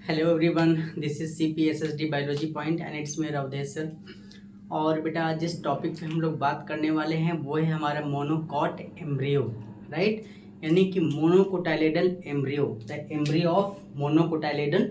Hello everyone, this is CPSSD biology point and it's मेरा Awadhesh sir. और बेटा जिस टॉपिक पे हम लोग बात करने वाले हैं वो है हमारा मोनोकॉट एम्ब्रियो, राइट। यानी कि monocotyledal embryo, the embryo of monocotyledal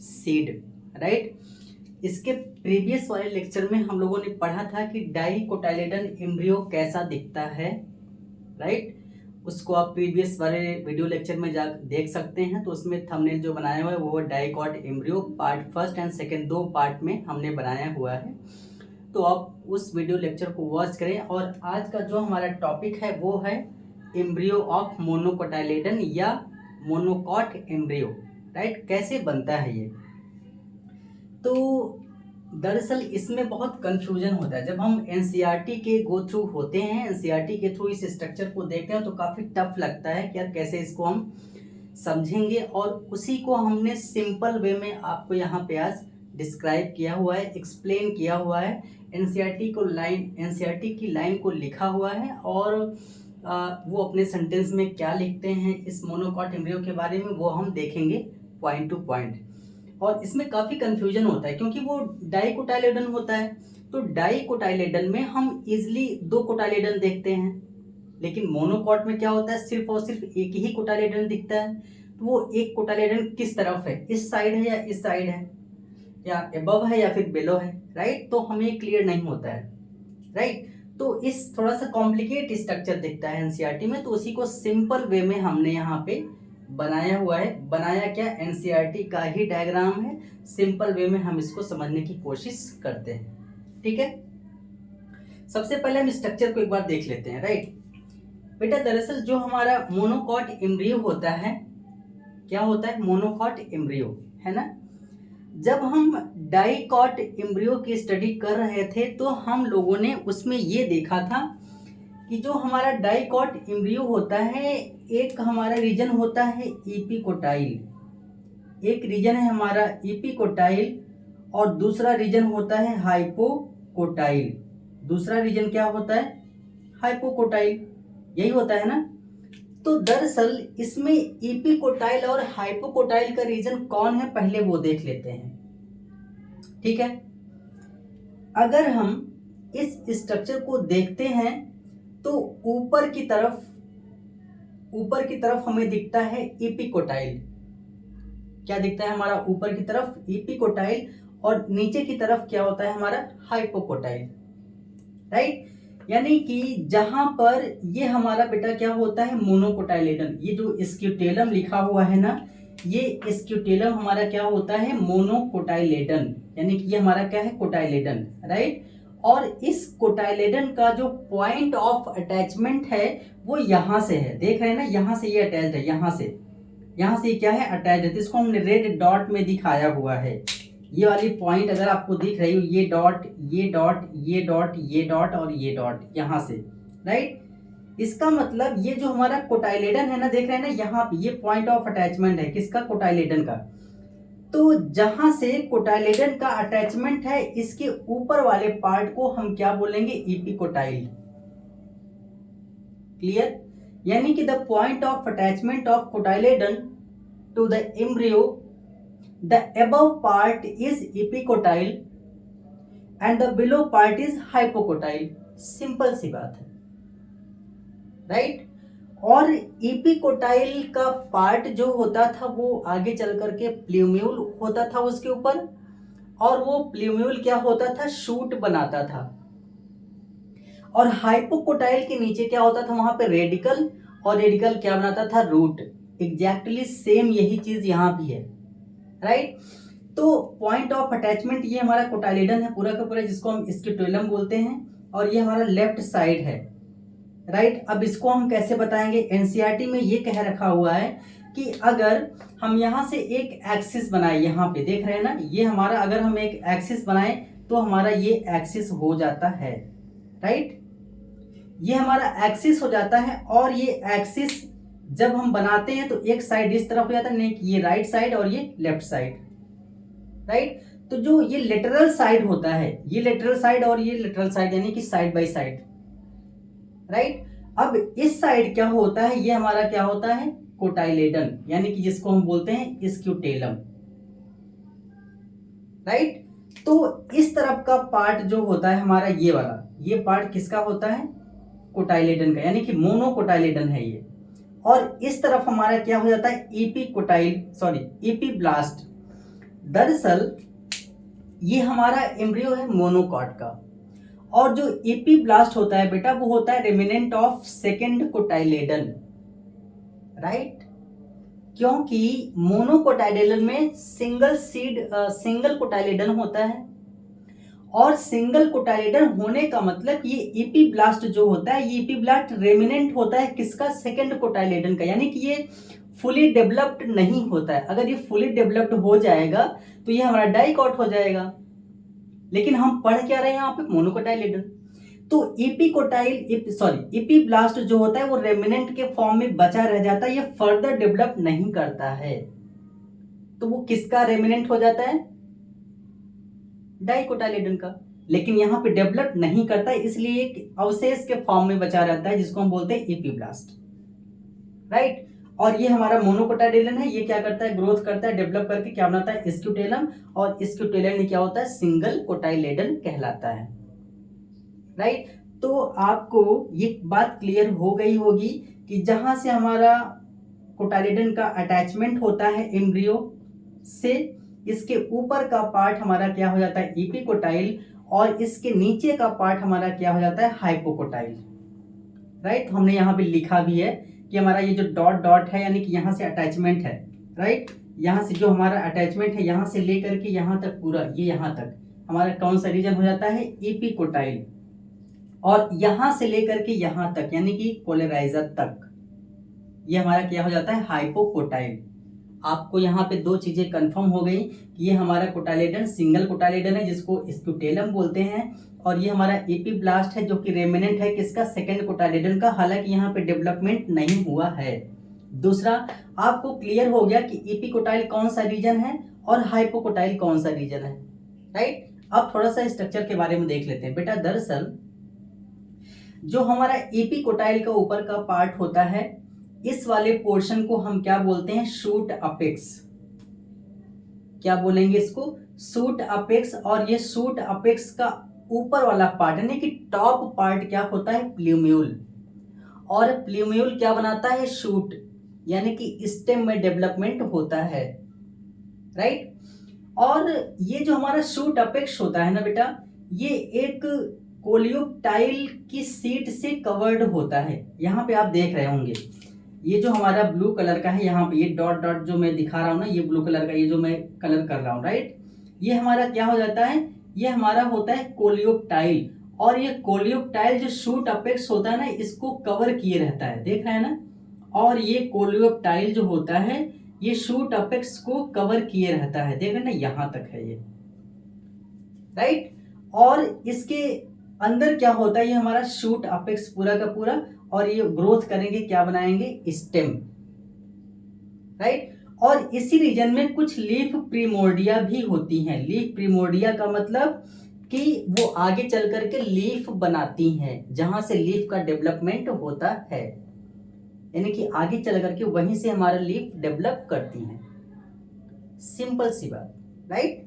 seed, right. इसके प्रीवियस वाले लेक्चर में हम लोगों ने पढ़ा था कि डाइकोटाइलेडल एम्ब्रियो कैसा दिखता है, राइट। उसको आप प्रीवियस वाले वीडियो लेक्चर में जा देख सकते हैं। तो उसमें थंबनेल जो बनाया हुआ है वो dicot embryo part first and second, दो पार्ट में हमने बनाया हुआ है। तो आप उस वीडियो लेक्चर को वॉच करें। और आज का जो हमारा टॉपिक है वो है एम्ब्रियो ऑफ मोनोकोटाइलेडन या मोनोकॉट एम्ब्रियो, राइट। कैसे बनता है ये। तो दरअसल इसमें बहुत कंफ्यूजन होता है। जब हम एनसीईआरटी के गो थ्रू होते हैं, एनसीईआरटी के थ्रू इस स्ट्रक्चर को देखते हैं तो काफ़ी टफ लगता है कि यार कैसे इसको हम समझेंगे। और उसी को हमने सिंपल वे में आपको यहाँ पे आज डिस्क्राइब किया हुआ है, एक्सप्लेन किया हुआ है। एनसीईआरटी की लाइन को लिखा हुआ है और वो अपने सेंटेंस में क्या लिखते हैं इस मोनोकॉट एम्ब्रियो के बारे में वो हम देखेंगे पॉइंट टू पॉइंट। और इसमें काफ़ी कंफ्यूजन होता है क्योंकि वो डाइकोटाइलेडन होता है। तो डाइकोटाइलेडन में हम इजिली दो कोटाइलेडन देखते हैं, लेकिन मोनोकॉट में क्या होता है, सिर्फ और सिर्फ एक ही कोटाइलेडन दिखता है। तो वो एक कोटाइलेडन किस तरफ है, इस साइड है या इस साइड है, या अबव है या फिर बिलो है, राइट। तो हमें क्लियर नहीं होता है, राइट। तो इस थोड़ा सा कॉम्प्लिकेट स्ट्रक्चर दिखता है एनसीईआरटी में, तो उसी को सिंपल वे में हमने यहाँ पे बनाया हुआ है। बनाया क्या, एनसीईआरटी का ही डायग्राम है। सिंपल वे में हम इसको समझने की कोशिश करते हैं, ठीक है। सबसे पहले हम स्ट्रक्चर को एक बार देख लेते हैं, राइट। बेटा दरअसल जो हमारा मोनोकॉट एम्ब्रियो होता है, क्या होता है, मोनोकॉट एम्ब्रियो, है ना। जब हम डाइकॉट एम्ब्रियो की स्टडी कर रहे थे तो हम लोगों ने उसमें ये देखा था कि जो हमारा डाइकॉट एम्ब्रियो होता है, एक हमारा रीजन होता है एपिकोटाइल, एक रीजन है हमारा एपिकोटाइल और दूसरा रीजन होता है हाइपोकोटाइल। दूसरा रीजन क्या होता है, हाइपोकोटाइल, यही होता है ना। तो दरअसल इसमें एपिकोटाइल और हाइपोकोटाइल का रीजन कौन है पहले वो देख लेते हैं, ठीक है। अगर हम इस स्ट्रक्चर को देखते हैं तो ऊपर की तरफ हमें दिखता है एपिकोटाइल। क्या दिखता है हमारा, ऊपर की तरफ एपिकोटाइल और नीचे की तरफ क्या होता है हमारा, हाइपोकोटाइल, राइट। यानी कि जहां पर ये हमारा बेटा क्या होता है, मोनोकोटाइलेडन। ये जो स्क्यूटेलम लिखा हुआ है ना, ये स्क्यूटेलम हमारा क्या होता है, मोनोकोटाइलेडन। यानी कि ये हमारा क्या है, कोटाइलेडन, राइट। और इस कोटाइलेडन का जो पॉइंट ऑफ अटैचमेंट है वो यहां से है, देख रहे हैं ना, यहां से ये अटैच्ड है, यहां से क्या है, अटैच्ड है। तो इसको हमने रेड डॉट में दिखाया हुआ है। ये वाली पॉइंट अगर आपको दिख रही हो, ये डॉट, ये डॉट, ये डॉट, ये डॉट और ये डॉट, यहां से, राइट। इसका मतलब ये जो हमारा कोटाइलेडन है ना, देख रहे हैं ना, यहाँ पे ये पॉइंट ऑफ अटैचमेंट है किसका, कोटाइलेडन का। तो जहां से कोटाइलेडन का अटैचमेंट है, इसके ऊपर वाले पार्ट को हम क्या बोलेंगे, एपिकोटाइल, क्लियर। यानी कि the point of attachment of cotyledon to the embryo, the above part is epicotyle and the below part is hypocotyle। Simple सी बात है, राइट। और एपिकोटाइल का पार्ट जो होता था वो आगे चल करके प्ल्यूम्यूल होता था उसके ऊपर, और वो प्ल्यूम्यूल क्या होता था, शूट बनाता था। और हाइपोकोटाइल के नीचे क्या होता था, वहां पे रेडिकल, और रेडिकल क्या बनाता था, रूट। एग्जैक्टली सेम यही चीज यहाँ भी है, राइट। तो पॉइंट ऑफ अटैचमेंट ये हमारा कोटाइलेडन है पूरा का पूरा, जिसको हम स्क्यूटेलम बोलते हैं, और ये हमारा लेफ्ट साइड है, राइट। अब इसको हम कैसे बताएंगे, एनसीईआरटी में ये कह रखा हुआ है कि अगर हम यहाँ से एक एक्सिस बनाए, यहाँ पे देख रहे हैं ना, ये हमारा अगर हम एक एक्सिस बनाए तो हमारा ये एक्सिस हो जाता है, राइट। ये हमारा एक्सिस हो जाता है, और ये एक्सिस जब हम बनाते हैं तो एक साइड इस तरफ हो जाता है, नहीं, ये राइट साइड और ये लेफ्ट साइड, राइट। तो जो ये लेटरल साइड होता है, ये लेटरल साइड और ये लेटरल साइड, यानी कि साइड बाय साइड, राइट। अब इस साइड क्या होता है, ये हमारा क्या होता है, कोटाइलेडन, यानी कि जिसको हम बोलते हैं स्क्यूटेलम, राइट। तो इस तरफ का पार्ट जो होता है हमारा ये वाला, ये पार्ट किसका होता है, कोटाइलेडन का, यानी कि मोनोकोटाइलेडन है ये। और इस तरफ हमारा क्या हो जाता है, एपीब्लास्ट। दरअसल ये हमारा एम्ब्रियो है मोनोकॉट का, और जो एपीब्लास्ट होता है बेटा वो होता है रेमिनेंट ऑफ सेकेंड कोटाइलेडन, राइट। क्योंकि मोनोकोटाइलेडन में सिंगल कोटाइलेडन होता है, और सिंगल कोटाइलेडन होने का मतलब ये एपीब्लास्ट जो होता है, ये एपीब्लास्ट रेमिनेंट होता है किसका, सेकेंड कोटाइलेडन का, यानी कि ये फुली डेवलप्ड नहीं होता है। अगर ये फुली डेवलप्ड हो जाएगा तो ये हमारा डाइकॉट हो जाएगा, लेकिन हम पढ़ क्या रहे हैं यहाँ पे, मोनोकोटाइलेडन। तो एपीब्लास्ट जो होता है वो रेमिनेंट के फॉर्म में बचा रह जाता है, ये फर्दर डेवलप नहीं करता है। तो वो किसका रेमिनेंट हो जाता है, डाइकोटाइलेडन का, लेकिन यहाँ पे डेवलप नहीं करता है, इसलिए एक अवशेष के फॉर्म में बचा रहता है जिसको हम बोलते हैं एपीब्लास्ट, राइट। और ये हमारा मोनोकोटाइलेडन है, ये क्या करता है, ग्रोथ करता है, डेवलप करके क्या बनाता है, स्क्यूटेलम, और स्क्यूटेलम क्या होता है, सिंगल कोटाइलेडन कहलाता है, राइट। तो आपको ये बात क्लियर हो गई होगी कि जहां से हमारा कोटाइलेडन का अटैचमेंट होता है एम्ब्रियो से, इसके ऊपर का पार्ट हमारा क्या हो जाता है, एपिकोटाइल, और इसके नीचे का पार्ट हमारा क्या हो जाता है, हाइपोकोटाइल, राइट। हमने यहाँ पे लिखा भी है कि हमारा ये जो डॉट डॉट है यानी कि यहाँ से अटैचमेंट है, राइट। यहाँ से जो हमारा अटैचमेंट है यहाँ से लेकर के यहाँ तक पूरा, ये यहाँ तक हमारा कौन सा रीजन हो जाता है, एपिकोटाइल, और यहाँ से लेकर के यहाँ तक यानी कि कोलेराइजर तक ये हमारा क्या हो जाता है, हाइपोकोटाइल। आपको यहाँ पे दो चीजें कंफर्म हो गई कि ये हमारा कोटाइलेडन सिंगल कोटाइलेडन है जिसको स्क्यूटेलम बोलते हैं, और ये हमारा एपीब्लास्ट है जो कि रेमिनेंट है किसका, सेकंड कोटाइलेडन का, हालांकि यहाँ पे डेवलपमेंट नहीं हुआ है। दूसरा, आपको क्लियर हो गया कि एपिकोटाइल कौन सा रीजन है और हाइपोकोटाइल कौन सा रीजन है, राइट। अब थोड़ा सा स्ट्रक्चर के बारे में देख लेते हैं बेटा। दरअसल जो हमारा एपिकोटाइल का ऊपर का पार्ट होता है, इस वाले पोर्शन को हम क्या बोलते हैं, शूट अपेक्स। क्या बोलेंगे इसको, शूट अपेक्स। और ये शूट अपेक्स का ऊपर वाला पार्ट यानी कि टॉप पार्ट क्या होता है, प्ल्यूम्यूल, और प्ल्यूम्यूल क्या बनाता है, शूट, यानी कि स्टेम में डेवलपमेंट होता है, राइट। और ये जो हमारा शूट अपेक्स होता है ना बेटा, ये एक कोलियोप्टाइल की सीट से कवर्ड होता है। यहाँ पे आप देख रहे होंगे ये जो हमारा ब्लू कलर का है, यहाँ पे ये डॉट डॉट जो मैं दिखा रहा हूँ ना, ये ब्लू कलर का, ये जो मैं कलर कर रहा हूँ, राइट। ये हमारा क्या हो जाता है, ये हमारा होता है कोलियोप्टाइल, और ये कोलियोप्टाइल जो शूट अपेक्स होता है ना, इसको कवर किए रहता है, देख रहे हैं ना। और ये कोलियोप्टाइल जो होता है ये शूट अपेक्स को कवर किए रहता है, देख रहे हैं ना, यहाँ तक है ये, राइट। और इसके अंदर क्या होता है, ये हमारा शूट अपेक्स पूरा का पूरा, और ये ग्रोथ करेंगे, क्या बनाएंगे, स्टेम, राइट। और इसी रीजन में कुछ लीफ प्रिमोर्डिया भी होती हैं। लीफ प्रिमोर्डिया का मतलब कि वो आगे चल करके लीफ बनाती हैं, जहां से लीफ का डेवलपमेंट होता है, यानी कि आगे चल करके वहीं से हमारा लीफ डेवलप करती हैं, सिंपल सी बात, राइट।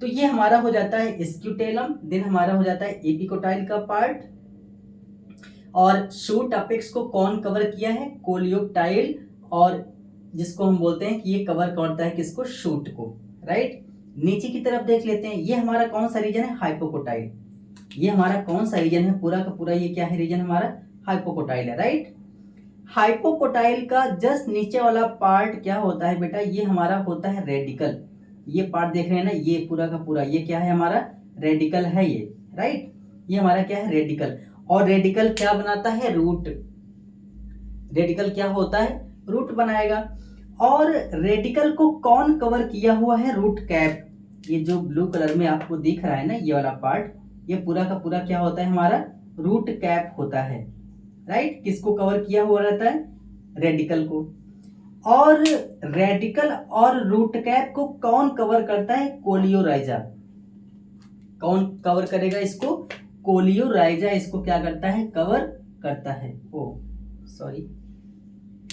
तो ये हमारा हो जाता है स्क्यूटेलम, देन हमारा हो जाता है एपिकोटाइल का पार्ट, और शूट अपेक्स को कौन कवर किया है, कोलियोप्टाइल, और जिसको हम बोलते हैं कि ये कवर करता है किसको, शूट को, राइट। नीचे की तरफ देख लेते हैं, ये हमारा कौन सा रीजन है, हाइपोकोटाइल। ये हमारा कौन सा रीजन है, पूरा का पूरा ये क्या है, रीजन हमारा हाइपोकोटाइल है, राइट। हाइपोकोटाइल का जस्ट नीचे वाला पार्ट क्या होता है बेटा, ये हमारा होता है रेडिकल। ये पार्ट देख रहे हैं ना, ये पूरा का पूरा ये क्या है, हमारा रेडिकल है ये, राइट। ये हमारा क्या है, रेडिकल। और रेडिकल क्या बनाता है, रूट। रेडिकल क्या होता है, रूट बनाएगा। और रेडिकल को कौन कवर किया हुआ है, रूट कैप। ये जो ब्लू कलर में आपको दिख रहा है ना, ये वाला पार्ट, ये पूरा का पूरा क्या होता है, हमारा रूट कैप होता है, राइट। किसको कवर किया हुआ रहता है, रेडिकल को। और रेडिकल और रूट कैप को कौन कवर करता है, कोलियोराइजा। कौन कवर करेगा इसको, कोलियोराइजा इसको क्या करता है, कवर करता है। ओ सॉरी,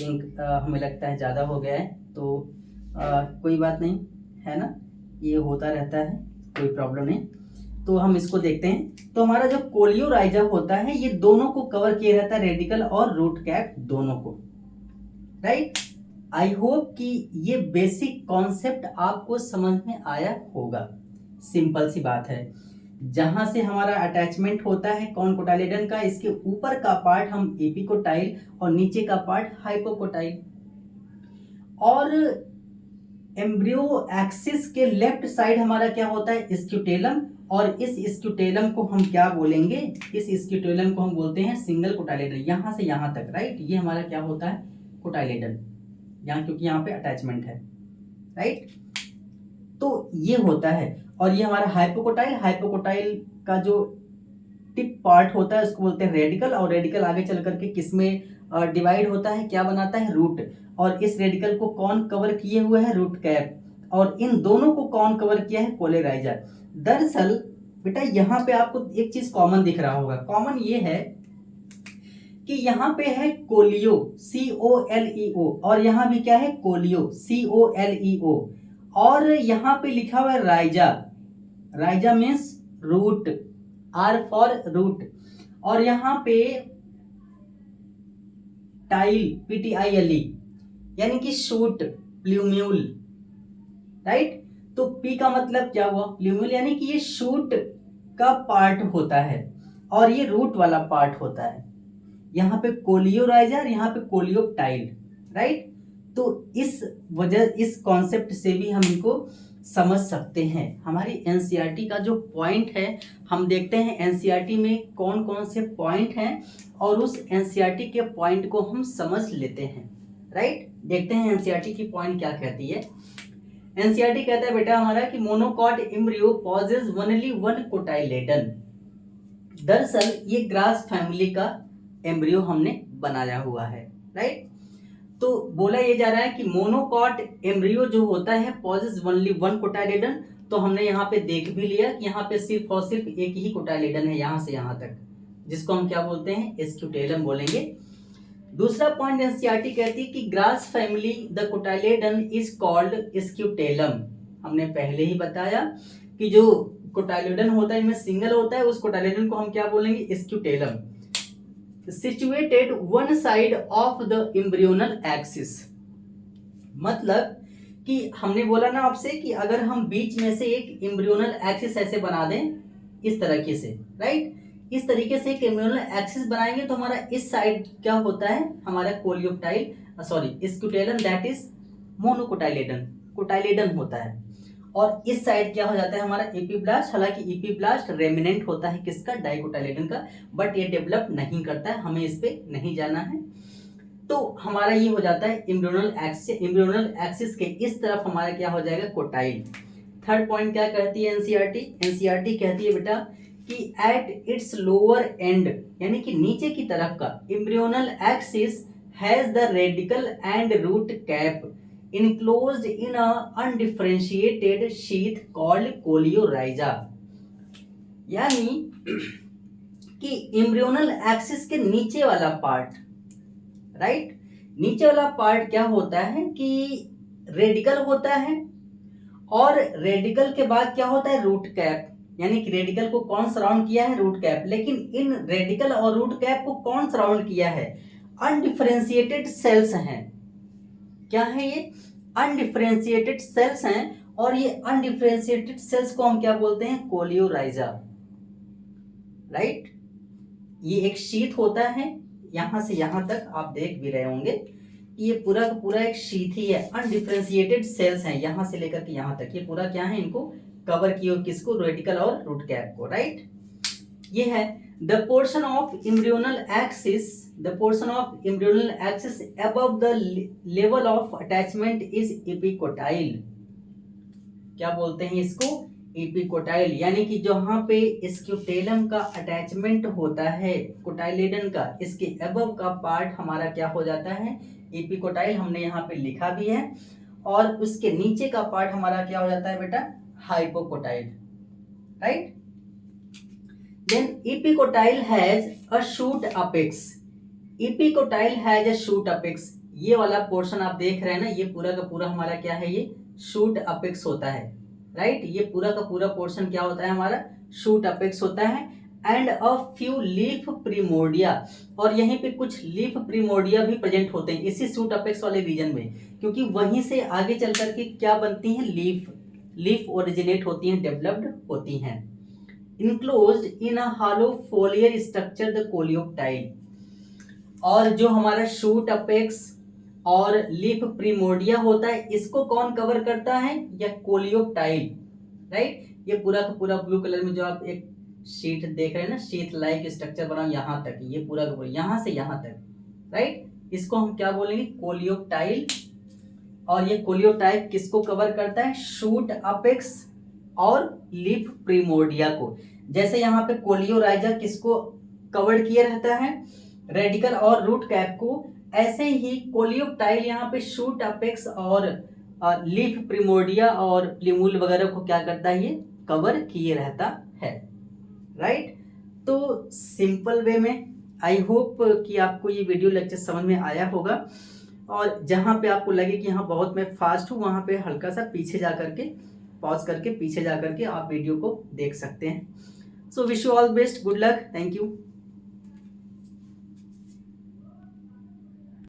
इंक हमें लगता है ज़्यादा हो गया है, तो कोई बात नहीं है ना, ये होता रहता है, कोई प्रॉब्लम नहीं। तो हम इसको देखते हैं। तो हमारा जो कोलियोराइजा होता है ये दोनों को कवर किए रहता है, रेडिकल और रूट कैप दोनों को, राइट। आई होप कि ये बेसिक कॉन्सेप्ट आपको समझ में आया होगा। सिंपल सी बात है, जहां से हमारा अटैचमेंट होता है कॉनकोटाइलेडन का, इसके ऊपर का पार्ट हम एपिकोटाइल और नीचे का पार्ट हाइपोकोटाइल। और एम्ब्रियो एक्सिस के लेफ्ट साइड हमारा क्या होता है, स्क्यूटेलम, और इस स्क्यूटेलम को हम क्या बोलेंगे, इस स्क्यूटेलम को हम बोलते हैं सिंगल कोटाइलेडन, यहां से यहां तक, राइट। ये हमारा क्या होता है, कोटाइलेडन, यहाँ क्योंकि यहाँ पे अटैचमेंट है, राइट। तो ये होता है। और ये हमारा हाइपोकोटाइल, हाइपोकोटाइल का जो टिप पार्ट होता है उसको बोलते हैं रेडिकल, और रेडिकल आगे चल करके किसमें डिवाइड होता है, क्या बनाता है, रूट। और इस रेडिकल को कौन कवर किए हुए है, रूट कैप, और इन दोनों को कौन कवर किया है, कोलेराइजा। दरअसल बेटा यहाँ पे आपको एक चीज कॉमन दिख रहा होगा, कॉमन ये है कि यहाँ पे है कोलियो, COLEO, और यहाँ भी क्या है, कोलियो, COLEO, और यहाँ पे लिखा हुआ है राइजा, राइजा means root, R for root, और यहाँ पे टाइल, PTILE, यानी कि शूट, प्ल्यूम्यूल, राइट। तो P का मतलब क्या हुआ, प्ल्यूम्यूल, यानी कि ये शूट का पार्ट होता है और ये रूट वाला पार्ट होता है। यहाँ पे कोलियोराइजा और यहाँ पे कोलियोटाइल, राइट। तो इस वजह, इस कॉन्सेप्ट से भी हम इनको समझ सकते हैं। हमारी एनसीईआरटी का जो पॉइंट है, हम देखते हैं एनसीईआरटी में कौन कौन से पॉइंट हैं और उस एनसीईआरटी के पॉइंट को हम समझ लेते हैं, राइट। देखते हैं एनसीईआरटी की पॉइंट क्या कहती है। एनसीईआरटी कहता है बेटा हमारा कि monocot embryo possesses only one cotyledon. दरअसल ये ग्रास फैमिली का एम्ब्रियो हमने बनाया हुआ है, राइट। तो बोला ये जा रहा है कि मोनोकॉट एम्ब्रियो जो होता है पॉजेज ओनली वन कोटाइलेडन। तो हमने यहाँ पे देख भी लिया कि यहाँ पे सिर्फ और सिर्फ एक ही कोटाइलेडन है यहाँ से यहाँ तक, जिसको हम क्या बोलते हैं, स्क्यूटेलम बोलेंगे। दूसरा पॉइंट एनसीईआरटी कहती है कि grass family the cotyledon is called scutellum. हमने पहले ही बताया कि जो कोटाइलेडन होता है इनमें सिंगल होता है, उस कोटाइलेडन को हम क्या बोलेंगे, scutellum. Situated one side of the embryonal axis, मतलब कि हमने बोला ना आपसे कि अगर हम बीच में से एक एम्ब्रियोनल एक्सिस ऐसे बना दें इस तरीके से, राइट, इस तरीके से एक एम्ब्रियोनल एक्सिस बनाएंगे तो हमारा इस साइड क्या होता है, हमारा कोलियोटाइल स्क्यूटेलम, दैट इज मोनोकोटाइलेडन, कोटाइलेडन होता है। और इस साइड क्या हो जाता है हमारा एपीब्लास्ट। हालांकि एपीब्लास्ट रेमिनेंट होता है किसका, डाइकोटाइलेडन का, बट ये डेवलप नहीं करता है, हमें इस पे नहीं जाना है। तो हमारा ये हो जाता है एम्ब्रियोनल एक्सिस, एम्ब्रियोनल एक्सिस के इस तरफ हमारा क्या हो जाएगा, कोटाइल। थर्ड पॉइंट क्या कहती है एनसीईआरटी, एनसीईआरटी कहती है बेटा कि एट इट्स लोअर एंड, यानी कि नीचे की तरफ का embryonal axis has the radicle and root cap enclosed in a undifferentiated sheath called coleorhiza. यानी कि एम्ब्रियोनल एक्सिस के नीचे वाला पार्ट, राइट, नीचे वाला पार्ट क्या होता है कि रेडिकल होता है, और रेडिकल के बाद क्या होता है, रूट कैप, यानी कि रेडिकल को कौन सराउंड किया है, रूट कैप। लेकिन इन रेडिकल और रूट कैप को कौन सराउंड किया है, अनडिफरेंशिएटेड सेल्स हैं। क्या है ये, अनडिफरेंशिएटेड सेल्स हैं, और ये अनडिफरेंशिएटेड सेल्स को हम क्या बोलते हैं, कोलियोराइजा, राइट। ये एक शीथ होता है, यहां से यहां तक आप देख भी रहे होंगे, ये पूरा का पूरा एक शीथ ही है, अनडिफरेंशिएटेड सेल्स हैं, यहां से लेकर के यहां तक, ये पूरा क्या है, इनको कवर किए किसको, रेडिकल और रूट कैप को, राइट। ये है the portion of embryonal axis, the portion of embryonal axis above the level of attachment is epicotyle। क्या बोलते हैं इसको, एपिकोटाइल, यानी कि जहां पे स्क्यूटेलम का अटैचमेंट होता है कोटाइलेडन का, इसके अबव का पार्ट हमारा क्या हो जाता है, एपिकोटाइल, हमने यहाँ पे लिखा भी है। और उसके नीचे का पार्ट हमारा क्या हो जाता है बेटा, hypocotyl, right. Then epicotyle has a shoot apex, epicotyle has a shoot apex। ये वाला पोर्शन आप देख रहे हैं ना, ये पूरा का पूरा हमारा क्या है, ये शूट अपेक्स होता है, राइट। ये पूरा का पूरा पोर्शन क्या होता है हमारा, शूट अपेक्स होता है। एंड अ फ्यू लीफ प्रीमोर्डिया, और यहीं पे कुछ लीफ प्रीमोर्डिया भी प्रेजेंट होते हैं इसी शूट अपेक्स वाले रीजन में, क्योंकि वहीं से आगे चल करके क्या बनती हैं, लीफ। लीफ ओरिजिनेट होती हैं, डेवलप्ड होती हैं। Enclosed in a hollow फोलियर structure the coleoptile. और जो हमारा शूट अपेक्स और लीफ प्रीमोर्डिया होता है, इसको कौन कवर करता है, या कोलियोप्टाइल, राइट। ये पूरा का पूरा ब्लू कलर में जो आप एक शीट देख रहे हैं ना, शीट लाइक स्ट्रक्चर बना यहाँ तक, ये पूरा का पूरा यहाँ से यहाँ तक, राइट। इसको हम क्या बोलेंगे, कोलियोप्टाइल। और ये कोलियोटाइप किसको कवर करता है, शूट अपेक्स और लीफ प्रीमोर्डिया को। जैसे यहाँ पे कोलियोराइजा किसको कवर किए रहता है, रेडिकल और रूट कैप को, ऐसे ही कोलियोप्टाइल यहाँ पे शूट अपेक्स और लीफ प्रीमोर्डिया और प्लीमूल वगैरह को क्या करता है, ये कवर किए रहता है, राइट। तो सिंपल वे में आई होप कि आपको ये वीडियो लेक्चर समझ में आया होगा, और जहाँ पे आपको लगे कि हाँ बहुत मैं फास्ट हूँ, वहाँ पे हल्का सा पीछे जा करके पॉज करके पीछे जा करके आप वीडियो को देख सकते हैं। So wish you all best, good luck, thank you.